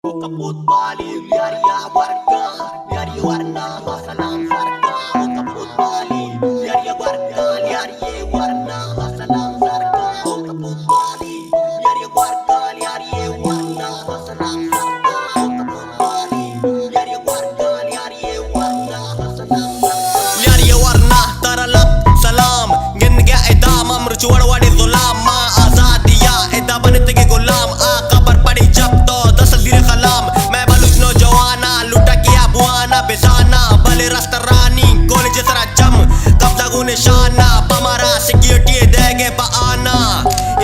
Kaput Bali, liaria warga, liaria warna, salam sarga. Kaput Bali, liaria warga, liaria warna, salam sarga. Kaput Bali, liaria warga, liaria warna, salam sarga. Kaput Bali, liaria warga, liaria warna, salam sarga. Liaria warna, taralap salam, gin gaya idam, amruchuar wadi zulam, ma azadiya idam बनते के गुलाम आ खबर पड़ी जब तो कलाम मैं बलूच नौजवाना लुटा किया बुआना बेजाना बले रास्ता रानी कॉलेज जरा जम कब्जा गु निशाना पमारा सिक्योरिटी देगे पाना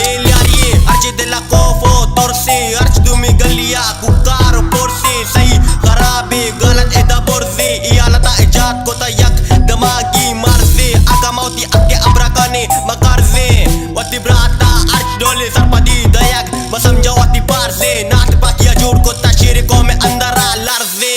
एलियारी अर्ज दिला कोफो तोरसी अर्ज दुमी गलिया कुकार पोरसी सही खराबी गलत एदा बोरसी इयालता इजाद को तयक दमागी मर्जी आगा मौती आगे अब्राकानी मकारजी वती ब्राता अर्ज डोले सरपदी दयक बसम जवाती पारजी नाट पाकिया जोड़ को तशीर को में अंदर आ लर्जी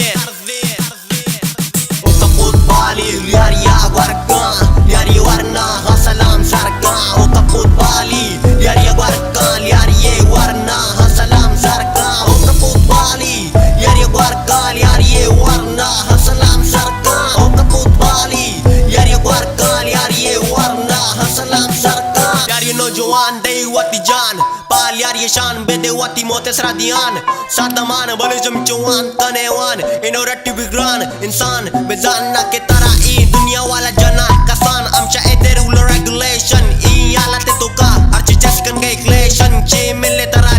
ओ kaput Bali liaria warga liaria warna salam sarga ओ kaput Bali liaria warga liaria warna salam sarga ओ kaput Bali liaria warga liaria warna salam sarga ओ kaput Bali liaria warga liaria warna salam sarga liaria नौजवान दे वती जान पालियार ये शान बेदे वती मोते सरादियान सातमान बले जम चौहान तनेवान इनो रट्टी बिग्रान इंसान बेजान ना के तारा ई दुनिया वाला जना कसान आमचा एते रूल रेगुलेशन ई आला ते तो का अर्ची जस्कन के इक्लेशन चे मिले तारा